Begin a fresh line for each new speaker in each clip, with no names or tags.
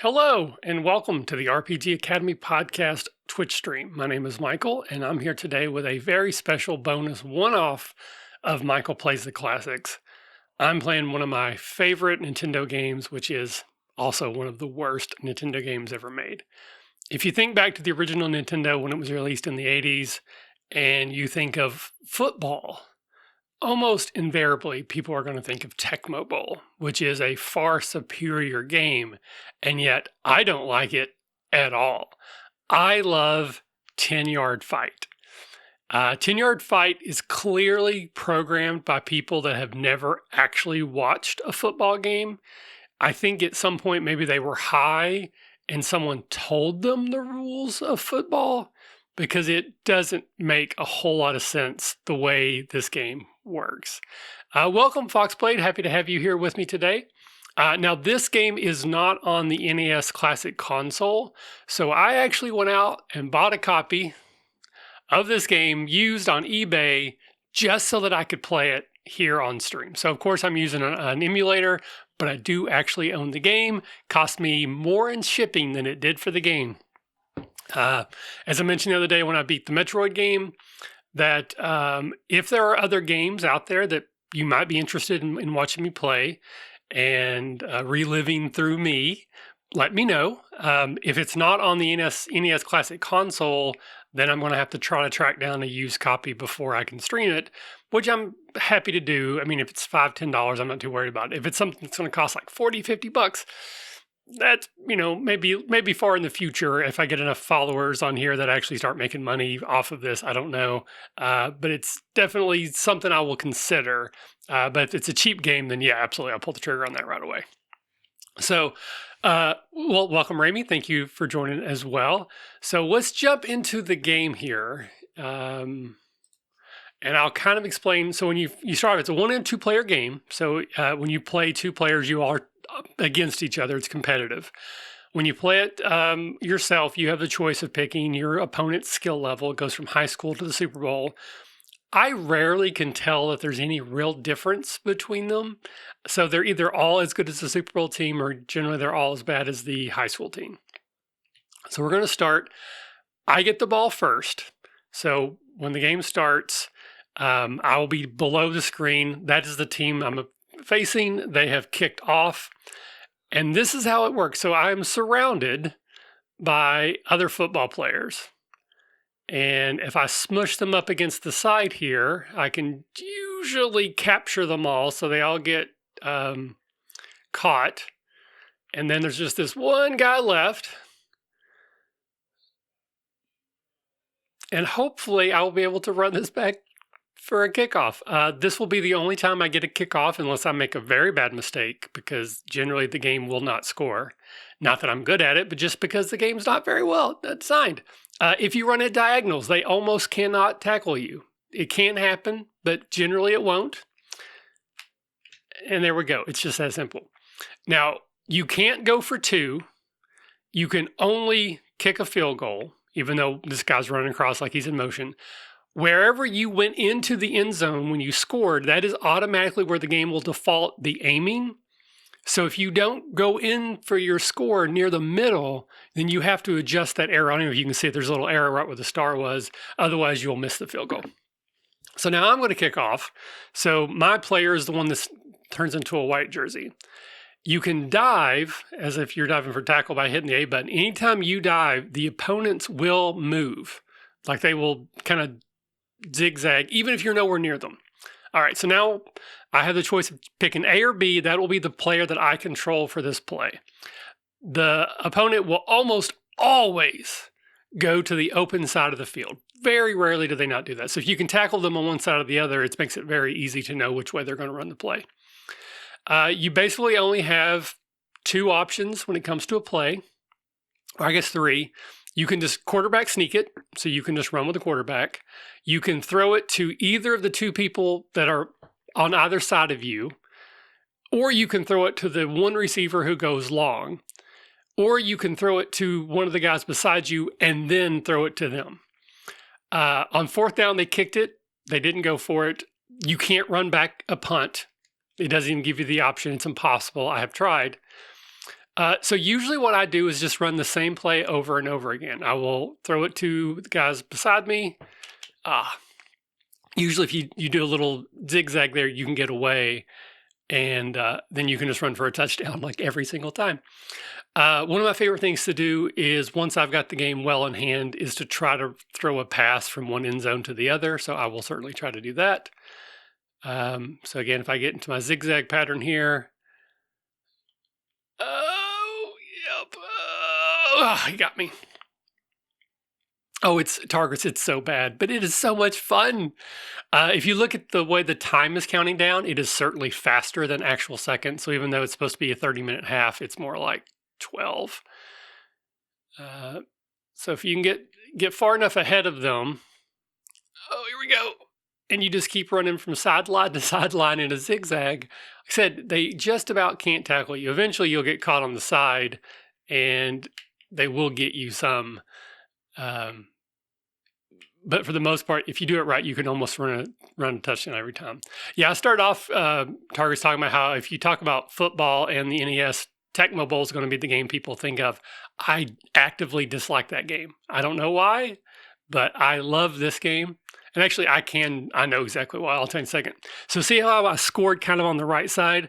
Hello, and welcome to the RPG Academy Podcast Twitch stream. My name is Michael, and I'm here today with a very special bonus one-off of Michael Plays the Classics. I'm playing one of my favorite Nintendo games, which is also one of the worst Nintendo games ever made. If you think back to the original Nintendo when it was released in the 80s, and you think of football, almost invariably, people are going to think of Tecmo Bowl, which is a far superior game, and yet I don't like it at all. I love 10-Yard Fight. 10-Yard Fight is clearly programmed by people that have never actually watched a football game. I think at some point maybe they were high and someone told them the rules of football, because it doesn't make a whole lot of sense the way this game works. Welcome, Foxblade. Happy to have you here with me today. Now, this game is not on the NES Classic console, so I actually went out and bought a copy of this game used on eBay just so that I could play it here on stream. So, of course, I'm using an emulator, but I do actually own the game. Cost me more in shipping than it did for the game. As I mentioned the other day when I beat the Metroid game, that if there are other games out there that you might be interested in watching me play and reliving through me, let me know. If it's not on the NES Classic console, then I'm going to have to try to track down a used copy before I can stream it, which I'm happy to do. I mean, if it's $5, $10, I'm not too worried about it. If it's something that's going to cost like $40, $50, that's, maybe far in the future if I get enough followers on here that actually start making money off of this. I don't know. But it's definitely something I will consider. But if it's a cheap game, then yeah, absolutely. I'll pull the trigger on that right away. So, welcome, Rami. Thank you for joining as well. So let's jump into the game here. And I'll kind of explain. So when you start, it's a 1 and 2 player game. So when you play two players, you are against each other. It's competitive. When you play it yourself, you have the choice of picking your opponent's skill level. It goes from high school to the Super Bowl. I rarely can tell if there's any real difference between them. So they're either all as good as the Super Bowl team, or generally they're all as bad as the high school team. So we're going to start. I get the ball first. So when the game starts, I will be below the screen. That is the team I'm facing. They have kicked off. And this is how it works. So I'm surrounded by other football players. And if I smush them up against the side here, I can usually capture them all. So they all get caught. And then there's just this one guy left. And hopefully I will be able to run this back for a kickoff. This will be the only time I get a kickoff unless I make a very bad mistake, because generally the game will not score. Not that I'm good at it, but just because the game's not very well designed. If you run at diagonals, they almost cannot tackle you. It can happen, but generally it won't. And there we go. It's just that simple. Now, you can't go for 2. You can only kick a field goal, even though this guy's running across like he's in motion. Wherever you went into the end zone when you scored, that is automatically where the game will default the aiming. So if you don't go in for your score near the middle, then you have to adjust that arrow. I don't know if you can see it. There's a little arrow right where the star was. Otherwise, you'll miss the field goal. So now I'm going to kick off. So my player is the one that turns into a white jersey. You can dive as if you're diving for tackle by hitting the A button. Anytime you dive, the opponents will move. Like they will kind of zigzag, even if you're nowhere near them. All right, so now I have the choice of picking A or B. That will be the player that I control for this play. The opponent will almost always go to the open side of the field. Very rarely do they not do that. So if you can tackle them on one side or the other, it makes it very easy to know which way they're going to run the play. You basically only have 2 options when it comes to a play, or I guess 3. You can just quarterback sneak it, so you can just run with the quarterback. You can throw it to either of the 2 people that are on either side of you, or you can throw it to the one receiver who goes long, or you can throw it to one of the guys beside you and then throw it to them. On 4th down, they kicked it. They didn't go for it. You can't run back a punt. It doesn't even give you the option. It's impossible. I have tried. So usually what I do is just run the same play over and over again. I will throw it to the guys beside me. Usually if you do a little zigzag there, you can get away, and then you can just run for a touchdown like every single time. One of my favorite things to do is, once I've got the game well in hand, is to try to throw a pass from one end zone to the other. So I will certainly try to do that. So again, if I get into my zigzag pattern here, oh, yep. He got me. Oh, it's targets. It's so bad, but it is so much fun. If you look at the way the time is counting down, it is certainly faster than actual seconds. So even though it's supposed to be a 30-minute half, it's more like 12. So if you can get far enough ahead of them, oh, here we go. And you just keep running from sideline to sideline in a zigzag. Like I said, they just about can't tackle you. Eventually you'll get caught on the side, and they will get you some. But for the most part, if you do it right, you can almost run a touchdown every time. Yeah, I started off Target's talking about how if you talk about football and the NES, Tecmo Bowl is going to be the game people think of. I actively dislike that game. I don't know why, but I love this game. And actually, I know exactly why. I'll tell you in a second. So see how I scored kind of on the right side?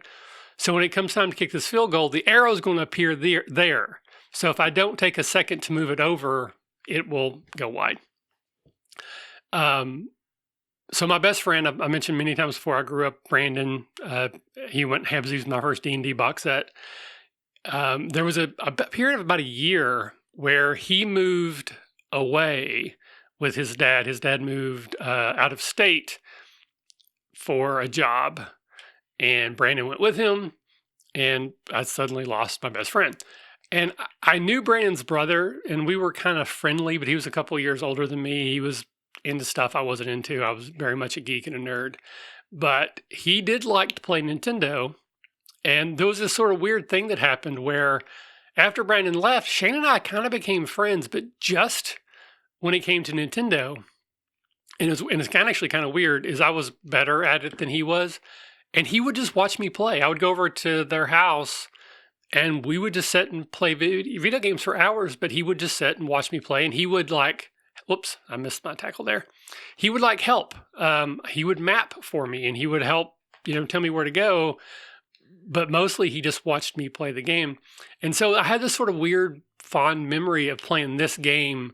So when it comes time to kick this field goal, the arrow is going to appear there. So if I don't take a second to move it over, it will go wide. So my best friend, I mentioned many times before, I grew up, Brandon, he went Habsies, my first D&D box set. There was a period of about a year where he moved away with his dad. His dad moved out of state for a job, and Brandon went with him, and I suddenly lost my best friend. And I knew Brandon's brother, and we were kind of friendly, but he was a couple years older than me. He was into stuff I wasn't into. I was very much a geek and a nerd. But he did like to play Nintendo. And there was this sort of weird thing that happened where after Brandon left, Shane and I kind of became friends, but just when it came to Nintendo. And it's actually kind of weird, is I was better at it than he was. And he would just watch me play. I would go over to their house, and we would just sit and play video games for hours, but he would just sit and watch me play. And he would whoops, I missed my tackle there. He would help. He would map for me, and he would help, tell me where to go. But mostly he just watched me play the game. And so I had this sort of weird, fond memory of playing this game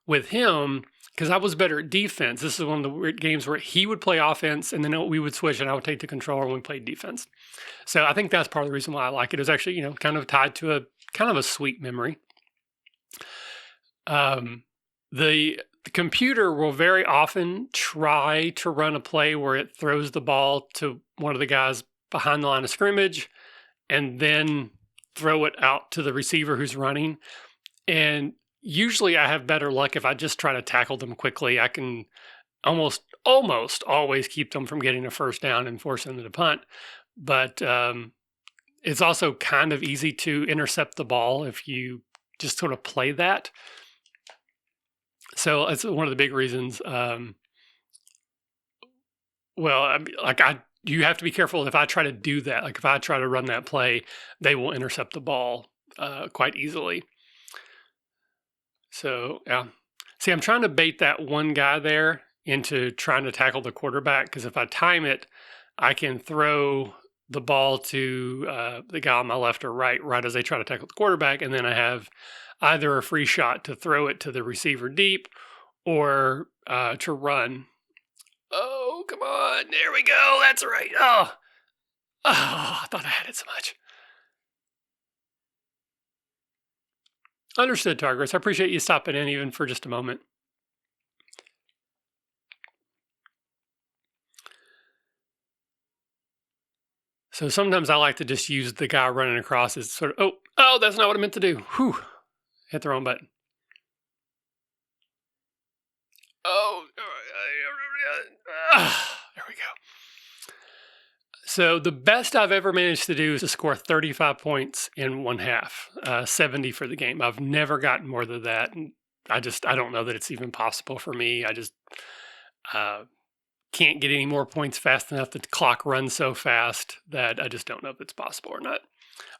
with him because I was better at defense. This is one of the weird games where he would play offense, and then we would switch, and I would take the controller when we played defense. So I think that's part of the reason why I like it. It was actually, kind of tied to a kind of a sweet memory. The computer will very often try to run a play where it throws the ball to one of the guys behind the line of scrimmage and then throw it out to the receiver who's running. And usually I have better luck if I just try to tackle them quickly. I can almost always keep them from getting a first down and force them to punt. But it's also kind of easy to intercept the ball if you just sort of play that. So it's one of the big reasons. You have to be careful if I try to do that. Like if I try to run that play, they will intercept the ball quite easily. So, yeah. See, I'm trying to bait that one guy there into trying to tackle the quarterback, because if I time it, I can throw the ball to the guy on my left or right as they try to tackle the quarterback, and then I have either a free shot to throw it to the receiver deep or to run. Oh, come on. There we go. That's right. Oh, I thought I had it so much. Understood, Targris. I appreciate you stopping in even for just a moment. So sometimes I like to just use the guy running across as sort of, oh, that's not what I meant to do. Whew. Hit the wrong button. Oh, there we go. So the best I've ever managed to do is to score 35 points in one half, 70 for the game. I've never gotten more than that. And I don't know that it's even possible for me. I just can't get any more points fast enough. The clock runs so fast that I just don't know if it's possible or not.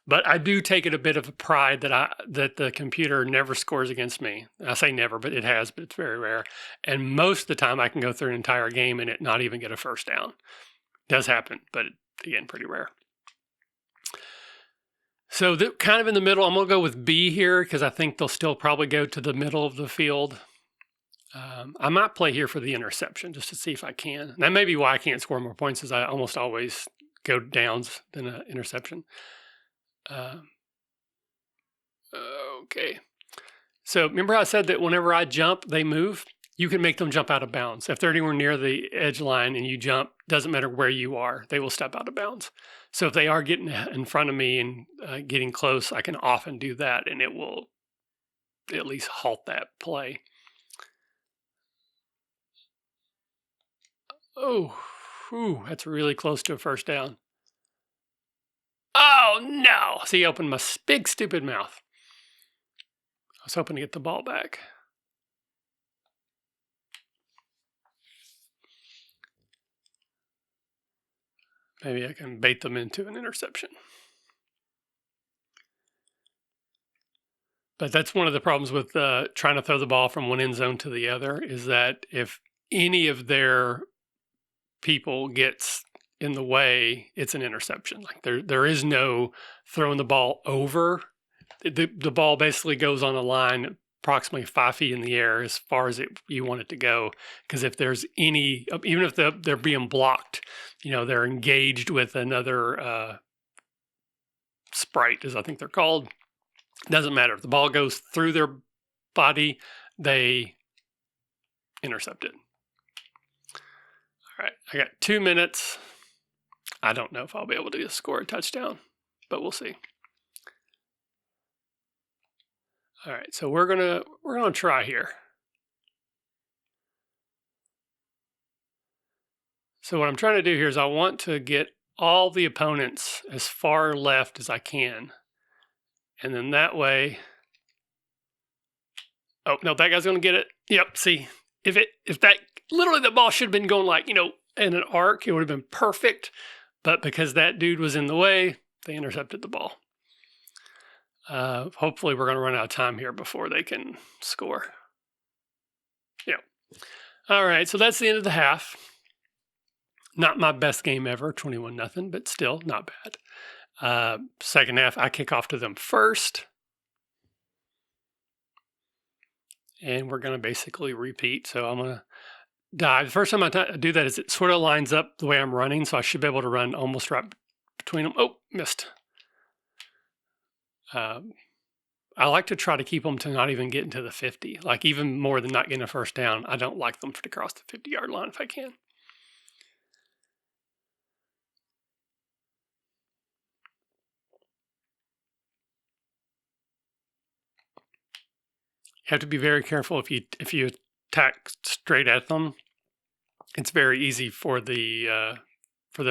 But I do take it a bit of a pride that the computer never scores against me. I say never, but it has, but it's very rare. And most of the time I can go through an entire game and it not even get a first down. Does happen, but again, pretty rare. So kind of in the middle, I'm going to go with B here because I think they'll still probably go to the middle of the field. I might play here for the interception just to see if I can. That may be why I can't score more points, is I almost always go downs than an interception. Okay. So remember how I said that whenever I jump, they move? You can make them jump out of bounds. If they're anywhere near the edge line and you jump, doesn't matter where you are, they will step out of bounds. So if they are getting in front of me and getting close, I can often do that, and it will at least halt that play. Oh, whew, that's really close to a first down. Oh, no. See, I opened my big, stupid mouth. I was hoping to get the ball back. Maybe I can bait them into an interception. But that's one of the problems with trying to throw the ball from one end zone to the other, is that if any of their people gets in the way, it's an interception. Like there is no throwing the ball over. The ball basically goes on a line approximately 5 feet in the air as far as you want it to go. Because if there's any, even if they're being blocked, they're engaged with another sprite, as I think they're called. Doesn't matter. If the ball goes through their body, they intercept it. All right, I got 2 minutes. I don't know if I'll be able to score a touchdown, but we'll see. All right, so we're gonna try here. So what I'm trying to do here is I want to get all the opponents as far left as I can. And then that way, oh no, that guy's gonna get it. Yep, see, if that, literally the ball should have been going like, in an arc, it would have been perfect. But because that dude was in the way, they intercepted the ball. Hopefully we're gonna run out of time here before they can score. Yeah. All right, so that's the end of the half. Not my best game ever, 21-0, but still not bad. Second half, I kick off to them first. And we're going to basically repeat. So I'm going to dive. The first time I do that is it sort of lines up the way I'm running. So I should be able to run almost right between them. Oh, missed. I like to try to keep them to not even getting to the 50. Like even more than not getting a first down, I don't like them to cross the 50-yard line if I can. You have to be very careful if you attack straight at them. It's very easy for them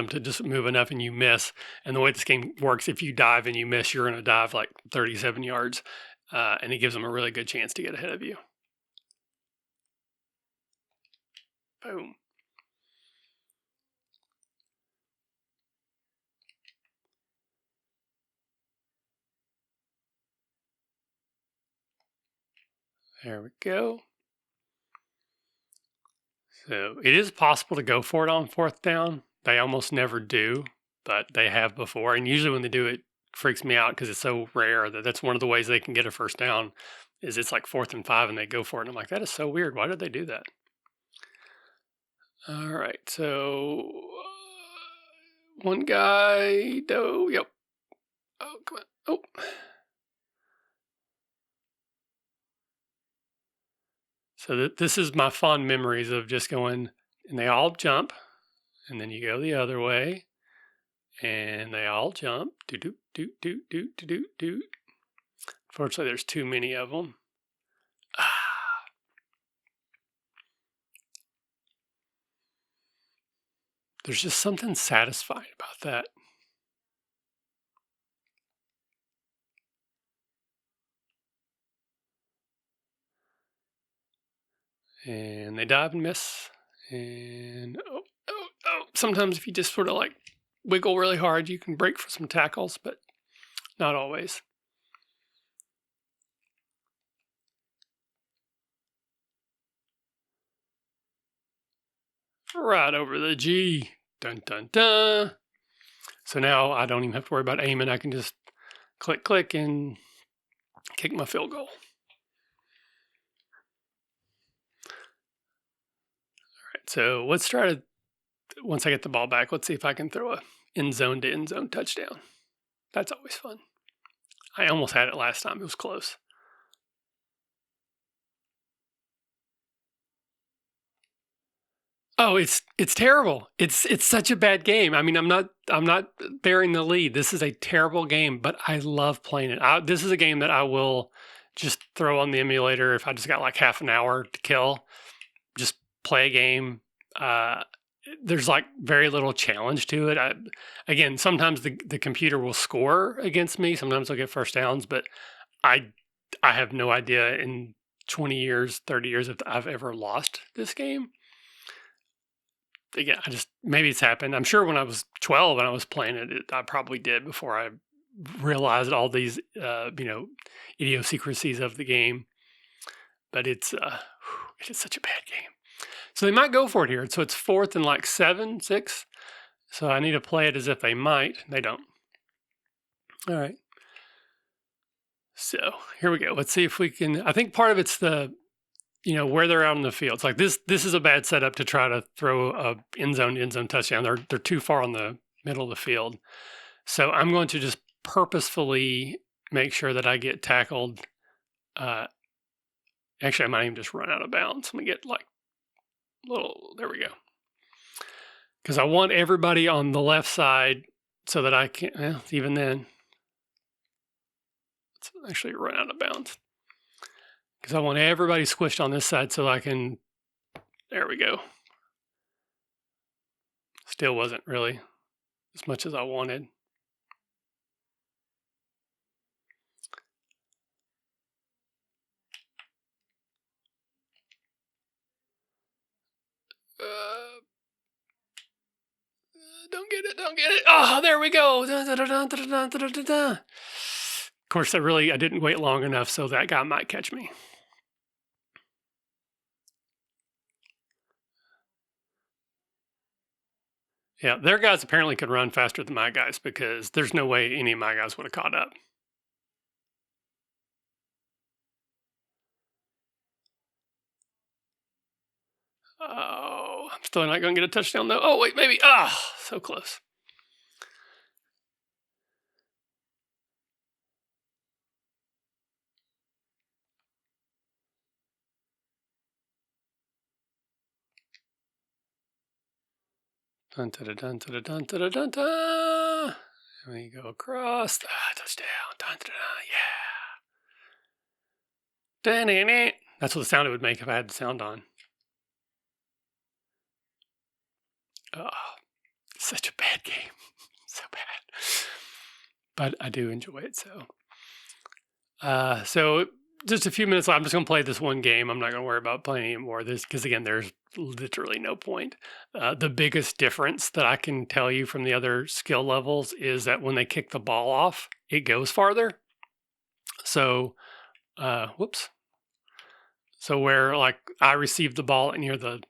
to just move enough and you miss. And the way this game works, if you dive and you miss, you're going to dive like 37 yards, and it gives them a really good chance to get ahead of you. Boom. There we go. So it is possible to go for it on fourth down. They almost never do, but they have before. And usually when they do, it freaks me out because it's so rare that's one of the ways they can get a first down is it's like 4th and 5 and they go for it. And I'm like, that is so weird. Why did they do that? All right. So one guy, yep. Oh, come on. Oh. So this is my fond memories of just going, and they all jump, and then you go the other way, and they all jump. Do do do do do do do do. Unfortunately, there's too many of them. There's just something satisfying about that. And they dive and miss. And oh. Sometimes if you just sort of like wiggle really hard, you can break for some tackles, but not always. Right over the G. Dun, dun, dun. So now I don't even have to worry about aiming. I can just click, click, and kick my field goal. All right, so let's try to, once I get the ball back, let's see if I can throw a end zone to end zone touchdown. That's always fun. I almost had it last time. It was close. Oh, it's terrible. It's such a bad game. I mean, I'm not bearing the lead. This is a terrible game, but I love playing it. This is a game that I will just throw on the emulator if I just got like half an hour to kill. Just play a game. There's like very little challenge to it. Again, sometimes the computer will score against me. Sometimes I'll get first downs, but I have no idea in 20 years, 30 years if I've ever lost this game. Again, maybe it's happened. I'm sure when I was 12 and I was playing it, I probably did before I realized all these, idiosyncrasies of the game. But it is such a bad game. So they might go for it here. So it's 4th and like 7, 6. So I need to play it as if they might. They don't. All right. So here we go. Let's see if we can. I think part of it's where they're out in the field. It's like this is a bad setup to try to throw a end zone touchdown. They're too far on the middle of the field. So I'm going to just purposefully make sure that I get tackled. Actually, I might even just run out of bounds. Let me get like there we go. Because I want everybody on the left side so that I can, even then, let's actually run out of bounds. Because I want everybody squished on this side so I can, there we go. Still wasn't really as much as I wanted. Don't get it. Oh, there we go. Of course, I didn't wait long enough, so that guy might catch me. Yeah, their guys apparently could run faster than my guys because there's no way any of my guys would have caught up. Oh, I'm still not going to get a touchdown though. Oh, wait, maybe. So close. Dun, dun, dun, dun, dun, dun, dun, dun. And we go across. Touchdown. Dun, dun, dun, yeah. Dun. That's what the sound it would make if I had the sound on. Oh, such a bad game. So bad. But I do enjoy it. So just a few minutes left. I'm just going to play this one game. I'm not going to worry about playing anymore. Because again, there's literally no point. The biggest difference that I can tell you from the other skill levels is that when they kick the ball off, it goes farther. So, whoops. So where like I receive the ball near the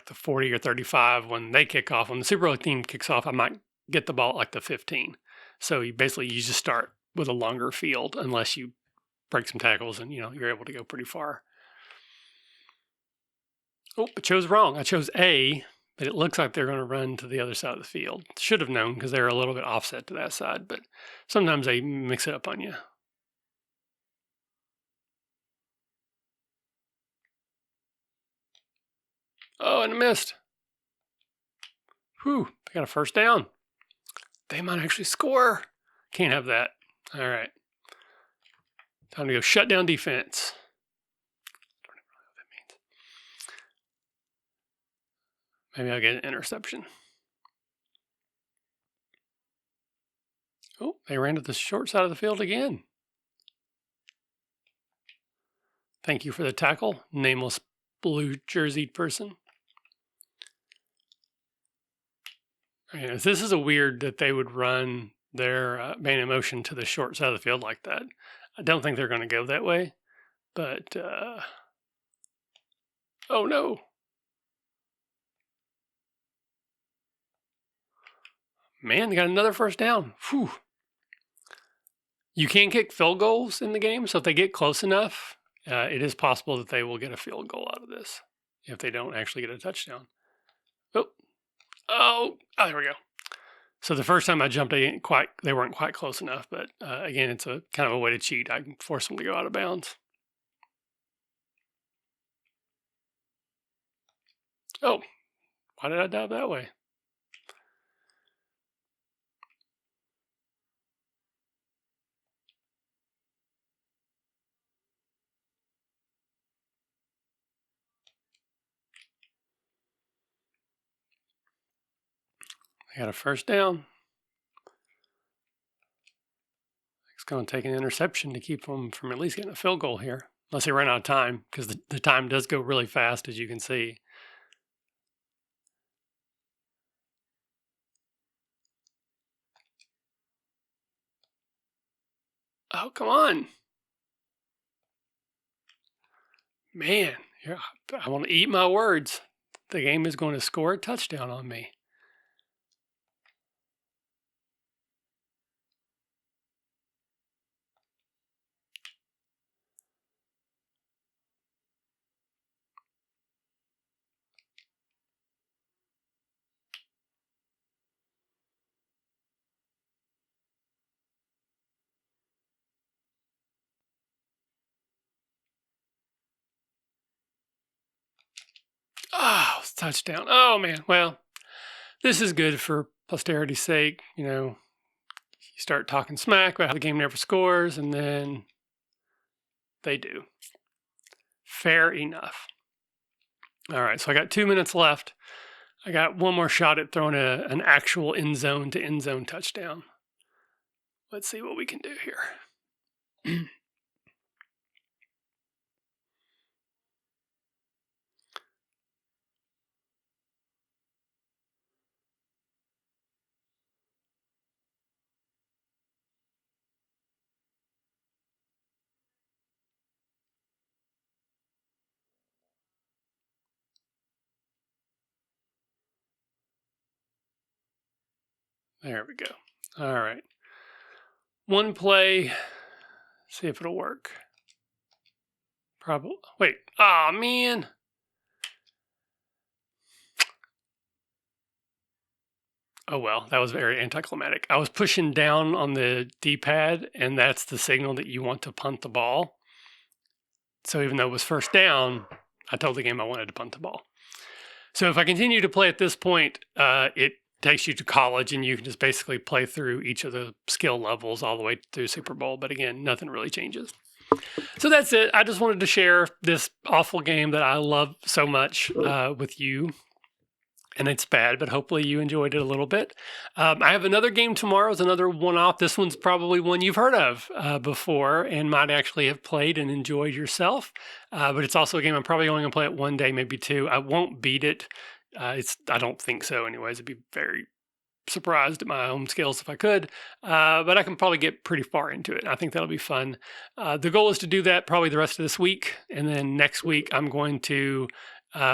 40 or 35, when they kick off, when the Super Bowl team kicks off, I might get the ball at like the 15. So you just start with a longer field unless you break some tackles and you're able to go pretty far. Oh, I chose wrong. I chose A, but it looks like they're going to run to the other side of the field. Should have known because they're a little bit offset to that side, but sometimes they mix it up on you. Oh, and I missed. Whew, they got a first down. They might actually score. Can't have that. All right. Time to go shut down defense. I don't even know what that means. Maybe I'll get an interception. Oh, they ran to the short side of the field again. Thank you for the tackle, nameless blue jerseyed person. This is a weird that they would run their man in motion to the short side of the field like that. I don't think they're going to go that way, but oh no. Man, they got another first down. Whew. You can kick field goals in the game, so if they get close enough, it is possible that they will get a field goal out of this if they don't actually get a touchdown. Oh, there we go. So the first time I jumped, they weren't quite close enough, but again, it's a kind of a way to cheat. I can force them to go out of bounds. Oh, why did I dive that way? I got a first down. It's going to take an interception to keep them from at least getting a field goal here, unless they run out of time, because the time does go really fast, as you can see. Oh, come on. Man, I want to eat my words. The game is going to score a touchdown on me. Oh, it's a touchdown. Oh, man. Well, this is good for posterity's sake. You start talking smack about how the game never scores, and then they do. Fair enough. All right, so I got 2 minutes left. I got one more shot at throwing an actual end zone to end zone touchdown. Let's see what we can do here. There we go. All right. One play. See if it'll work. Probably. Wait. Oh, man. Oh, well, that was very anticlimactic. I was pushing down on the D-pad, and that's the signal that you want to punt the ball. So even though it was first down, I told the game I wanted to punt the ball. So if I continue to play at this point, it takes you to college, and you can just basically play through each of the skill levels all the way through Super Bowl. But again, nothing really changes. So that's it. I just wanted to share this awful game that I love so much with you. And it's bad, but hopefully you enjoyed it a little bit. I have another game tomorrow. It's another one-off. This one's probably one you've heard of before and might actually have played and enjoyed yourself. But it's also a game I'm probably only going to play it one day, maybe two. I won't beat it. I don't think so anyways. I'd be very surprised at my own skills if I could. But I can probably get pretty far into it. I think that'll be fun. The goal is to do that probably the rest of this week. And then next week I'm going to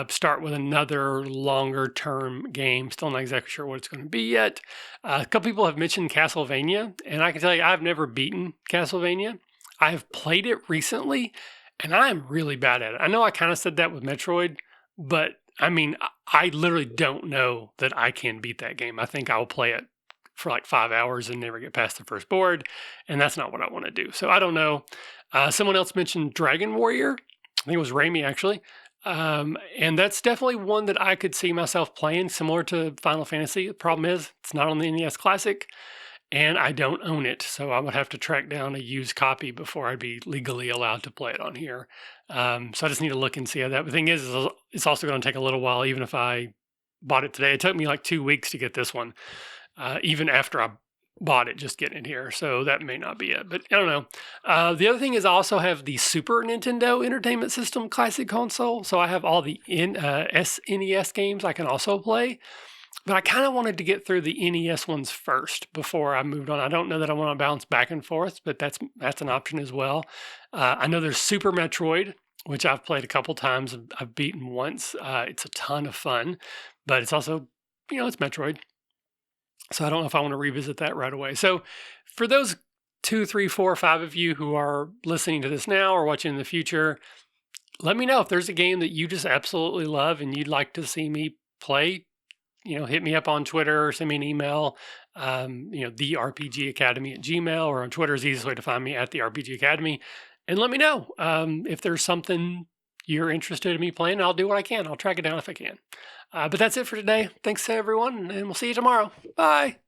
start with another longer term game. Still not exactly sure what it's going to be yet. A couple people have mentioned Castlevania, and I can tell you I've never beaten Castlevania. I have played it recently, and I am really bad at it. I know I kind of said that with Metroid, but I mean, I literally don't know that I can beat that game. I think I'll play it for like 5 hours and never get past the first board, and that's not what I want to do. So I don't know. Someone else mentioned Dragon Warrior. I think it was Raimi, actually. And that's definitely one that I could see myself playing, similar to Final Fantasy. The problem is it's not on the NES Classic, and I don't own it, so I would have to track down a used copy before I'd be legally allowed to play it on here. So I just need to look and see how that. The thing is it's also going to take a little while, even if I bought it today. It took me like 2 weeks to get this one, even after I bought it, just getting it here. So that may not be it, but I don't know. The other thing is I also have the Super Nintendo Entertainment System Classic Console. So I have all the SNES games I can also play. But I kind of wanted to get through the NES ones first before I moved on. I don't know that I want to bounce back and forth, but that's an option as well. I know there's Super Metroid, which I've played a couple times. I've beaten once. It's a ton of fun, but it's also, it's Metroid. So I don't know if I want to revisit that right away. So for those 2, 3, 4, 5 of you who are listening to this now or watching in the future, let me know if there's a game that you just absolutely love and you'd like to see me play. Hit me up on Twitter or send me an email. The RPG Academy at Gmail, or on Twitter is the easiest way to find me, at the RPG Academy. And let me know if there's something you're interested in me playing. I'll do what I can. I'll track it down if I can. But that's it for today. Thanks to everyone, and we'll see you tomorrow. Bye.